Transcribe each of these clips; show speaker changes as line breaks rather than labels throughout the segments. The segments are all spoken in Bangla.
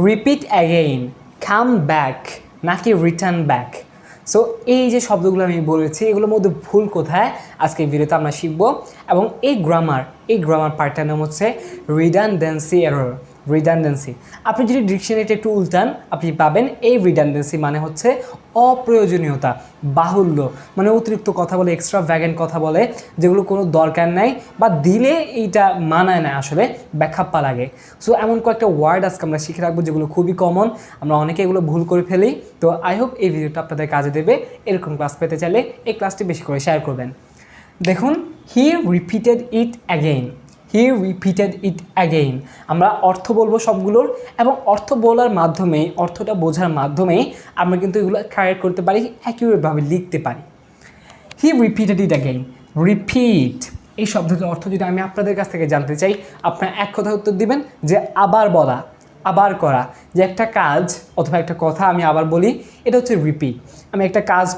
রিপিট অ্যাগেইন, কাম ব্যাক নাকি রিটার্ন ব্যাক। সো এই যে শব্দগুলো আমি বলেছি এগুলোর মধ্যে ভুল কোথায় আজকে ভিডিওতে আমরা শিখব। এবং এই গ্রামার পার্টটার নাম হচ্ছে রিডান্ডেন্সি এরর। রিডান্ডেন্সি আপনি যদি ডিকশনারিটা একটু উল্টান আপনি পাবেন এই রিডান্ডেন্সি মানে হচ্ছে অপ্রয়োজনীয়তা, বাহুল্য, মানে অতিরিক্ত কথা বলে, এক্সট্রা ভ্যাগেন্ট কথা বলে, যেগুলো কোনো দরকার নাই বা দিলে এইটা মানায় না, আসলে ব্যাখ্যাপ্পা লাগে। সো এমন কয়েকটা ওয়ার্ড আজকে আমরা শিখে রাখবো যেগুলো খুবই কমন, আমরা অনেকে এগুলো ভুল করে ফেলি। তো আই হোপ এই ভিডিওটা আপনাদের কাজে দেবে। এরকম ক্লাস পেতে চাইলে এই ক্লাসটি বেশি করে শেয়ার করবেন। দেখুন, he repeated it again, he repeated it again. আমরা অর্থ বলবো সবগুলোর, এবং অর্থ বলার মাধ্যমে, অর্থটা বোঝার মাধ্যমেই আমরা কিন্তু এগুলো ক্যারেক্ট করতে পারি, অ্যাকিউরেটভাবে লিখতে পারি। হি রিপিটেড ইট অ্যাগেইন, রিপিট এই শব্দটির অর্থ যদি আমি আপনাদের কাছ থেকে জানতে চাই, আপনারা এক কথা উত্তর দিবেন যে আবার বলা, আবার করা। যে একটা কাজ অথবা একটা কথা আমি আবার বলি, এটা হচ্ছে রিপিট। আমি একটা কাজ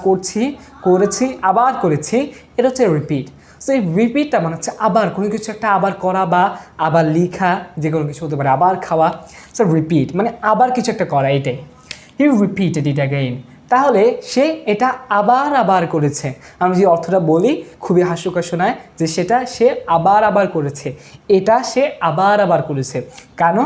করেছি আবার করেছি, এটা হচ্ছে রিপিট। সো এই রিপিটটা মানে হচ্ছে আবার কোনো কিছু একটা আবার করা বা আবার লেখা, যে কোনো কিছু হতে পারে, আবার খাওয়া। সো রিপিট মানে আবার কিছু একটা করা, এটাই। হি রিপিটেড ইট অ্যাগেইন, তাহলে সে এটা আবার করেছে। আমি যে অর্থটা বলি খুবই হাস্যকর শোনায়, যে সেটা সে আবার করেছে, এটা সে আবার করেছে। কেন?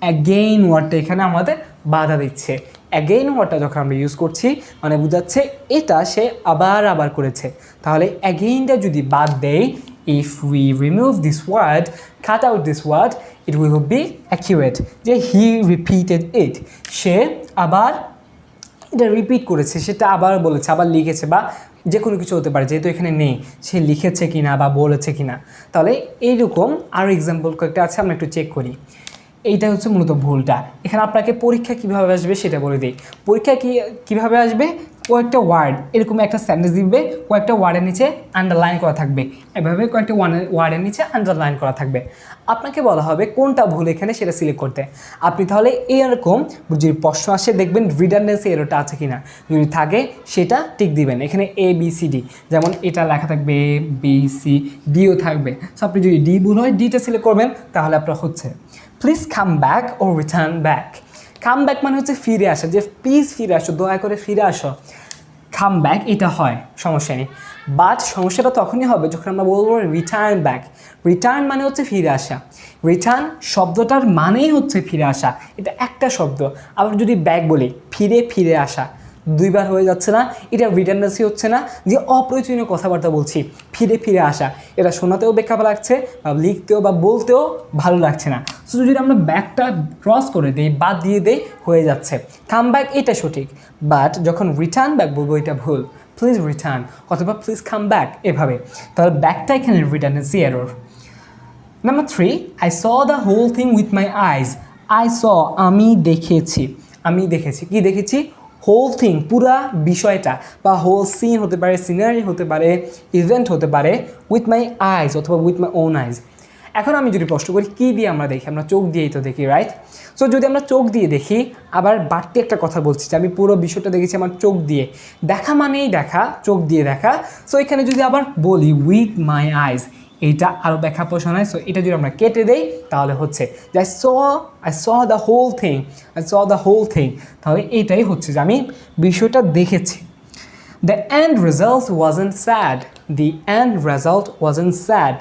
অ্যাগেইন ওয়ার্ডটা এখানে আমাদের বাধা দিচ্ছে। অ্যাগেইন ওয়ার্ডটা যখন আমরা ইউজ করছি মানে বোঝাচ্ছে এটা সে আবার করেছে। তাহলে অ্যাগেইনটা যদি বাদ দেই, if we remove this word, cut out this word, it will be accurate. যে হি রিপিটেড ইট, সে আবার এটা রিপিট করেছে, সেটা আবার বলেছে, আবার লিখেছে, বা যে কোনো কিছু হতে পারে, যেহেতু এখানে নেই সে লিখেছে কিনা বা বলেছে কিনা। তাহলে এইরকম আরও এক্সাম্পল কয়েকটা আছে, আমরা একটু চেক করি। এইটা হচ্ছে মূলত ভুলটা। এখানে আপনাকে পরীক্ষা কীভাবে আসবে সেটা বলে দিই। পরীক্ষা কীভাবে আসবে, কয়েকটা ওয়ার্ড এরকম একটা সেন্টেন্স দিবে, কয়েকটা ওয়ার্ডের নিচে আন্ডারলাইন করা থাকবে, এভাবে কয়েকটা ওয়ার্ডের নিচে আন্ডারলাইন করা থাকবে। আপনাকে বলা হবে কোনটা ভুল এখানে সেটা সিলেক্ট করতে। আপনি তাহলে এরকম যদি প্রশ্ন আসে দেখবেন রিডান্ডেন্সি এররটা আছে কিনা, যদি থাকে সেটা টিক দিবেন। এখানে এ বি সি ডি, যেমন এটা লেখা থাকবে এ বি সি ডিও থাকবে। সো আপনি যদি ডি ভুল হয় ডিটা সিলেক্ট করবেন, তাহলে আপনার হচ্ছে প্লিজ কাম ব্যাক ও রিটার্ন ব্যাক। কাম ব্যাক মানে হচ্ছে ফিরে আসা, যে প্লিজ ফিরে আসো, দয়া করে ফিরে আসো। কাম ব্যাক এটা হয়, সমস্যা নেই। বাট সমস্যাটা তখনই হবে যখন আমরা বলবো রিটার্ন ব্যাক। রিটার্ন মানে হচ্ছে ফিরে আসা। রিটার্ন শব্দটার মানেই হচ্ছে ফিরে আসা, এটা একটা শব্দ। আবার যদি ব্যাক বলি, ফিরে আসা, দুইবার হয়ে যাচ্ছে না? এটা রিডান্ডেন্সি হচ্ছে না? যে অপ্রয়োজনীয় কথাবার্তা বলছি, ফিরে আসা, এটা শোনাতেও বেকার লাগছে, বা লিখতেও বা বলতেও ভালো লাগছে না। সো যদি আমরা ব্যাকটা ক্রস করে দিই, বাদ দিয়ে দেই, হয়ে যাচ্ছে। কাম ব্যাক এটা সঠিক, বাট যখন রিটার্ন ব্যাক বলবো এটা ভুল। প্লিজ রিটার্ন অথবা প্লিজ কাম ব্যাক, এভাবে। তাহলে ব্যাকটা এখানে redundancy error. Number 3, I saw the whole thing with my eyes. I saw আমি দেখেছি, কি দেখেছি? হোল থিং পুরা বিষয়টা, বা হোল সিন হতে পারে, সিনারি হতে পারে, ইভেন্ট হতে পারে, উইথ মাই আইজ অথবা উইথ মাই ওন আইজ। এখন আমি যদি প্রশ্ন করি কী দিয়ে আমরা দেখি, আমরা চোখ দিয়েই তো দেখি, রাইট? সো যদি আমরা চোখ দিয়ে দেখি, আবার বাড়তি একটা কথা বলছি যে আমি পুরো বিষয়টা দেখেছি আমার চোখ দিয়ে, দেখা মানেই দেখা, চোখ দিয়ে দেখা। সো এখানে যদি আবার বলি উইথ মাই আইজ, এইটা আরও ব্যাখ্যা শোনায়। সো এটা যদি আমরা কেটে দেই তাহলে হচ্ছে যে I saw the whole thing, তাহলে এইটাই হচ্ছে যে আমি বিষয়টা দেখেছি। The end result wasn't sad.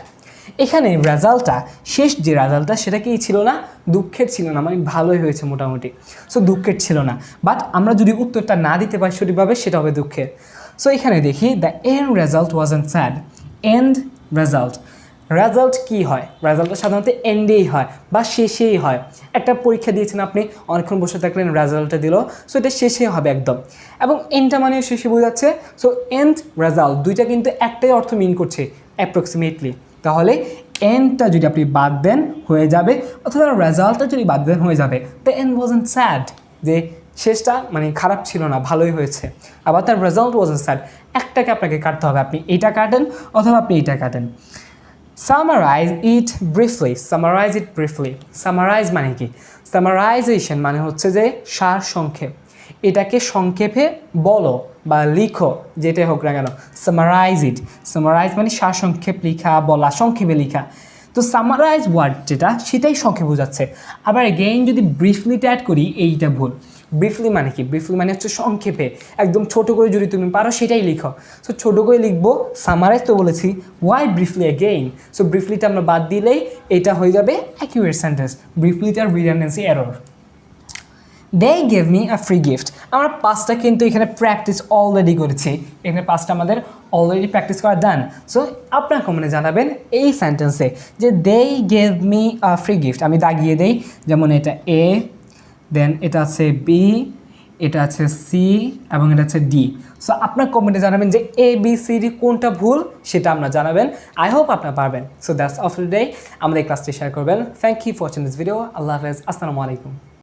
এখানে রেজাল্টটা, শেষ যে রেজাল্টটা সেটা কি ছিল না? দুঃখের ছিল না, মানে ভালোই হয়েছে মোটামুটি। সো দুঃখের ছিল না, বাট আমরা যদি উত্তরটা না দিতে পারি সঠিকভাবে সেটা হবে দুঃখের। সো এখানে দেখি the end result wasn't sad. End result কী হয়? রেজাল্টটা সাধারণত এন্ডেই হয় বা শেষেই হয়। একটা পরীক্ষা দিয়েছেন আপনি, অনেকক্ষণ বসে থাকলেন, রেজাল্টটা দিল, সো এটা শেষে হবে একদম। এবং এন্ডটা মানে শেষে বোঝাচ্ছে। সো এন্ড রেজাল্ট দুইটা কিন্তু একটাই অর্থ মিন করছে অ্যাপ্রক্সিমেটলি। তাহলে এন্ডটা যদি আপনি বাদ দেন হয়ে যাবে, অথবা রেজাল্টটা যদি বাদ দেন হয়ে যাবে দ্য এন্ড ওয়াজন্ট স্যাড, যে শেষটা মানে খারাপ ছিল না, ভালোই হয়েছে। আবার তার রেজাল্ট ওয়াজন্ট স্যাড, একটাকে আপনাকে কাটতে হবে, আপনি এইটা কাটেন অথবা আপনি এইটা কাটেন। সামারাইজ ইট ব্রিফলি। সামারাইজ মানে কি? সামারাইজেশন মানে হচ্ছে যে সার সংক্ষেপ, এটাকে সংক্ষেপে বলো বা লিখো, যেটাই হোক না কেন। সামারাইজ মানে সার সংক্ষেপ লিখা, বলা, সংক্ষেপে লিখা। তো সামারাইজ ওয়ার্ড যেটা সেটাই সংক্ষেপে বোঝাচ্ছে। আবার এগেইন যদি ব্রিফলিটা অ্যাড করি এইটা ভুল। ব্রিফলি মানে কি? ব্রিফলি মানে হচ্ছে সংক্ষেপে, একদম ছোট করে যদি তুমি পারো সেটাই লিখো। সো ছোটো করে লিখবো, সামারাইজ তো বলেছি, ওয়াই ব্রিফলি অ্যাগেইন। সো ব্রিফলিটা আমরা বাদ দিলেই এটা হয়ে যাবে অ্যাকিউরেট সেন্টেন্স। ব্রিফলিটার redundancy error. They gave me a free gift. আমরা পাঁচটা কিন্তু এখানে প্র্যাকটিস অলরেডি করেছি, এখানে পাঁচটা আমাদের অলরেডি প্র্যাকটিস করা ডান। সো আপনার কমেন্টে জানাবেন এই সেন্টেন্সে যে they gave me a free gift. আমি দাগিয়ে দেই, যেমন এটা এ, দেন এটা আছে বি, এটা আছে সি এবং এটা আছে ডি। সো আপনার কমেন্টে জানাবেন যে এ বি সি ডি কোনটা ভুল, সেটা আপনারা জানাবেন। আই হোপ আপনারা পারবেন। So that's all for today. আমাদের ক্লাসটি শেয়ার করবেন। Thank you for watching this video. আল্লাহ হাফেজ, আসসালামু আলাইকুম।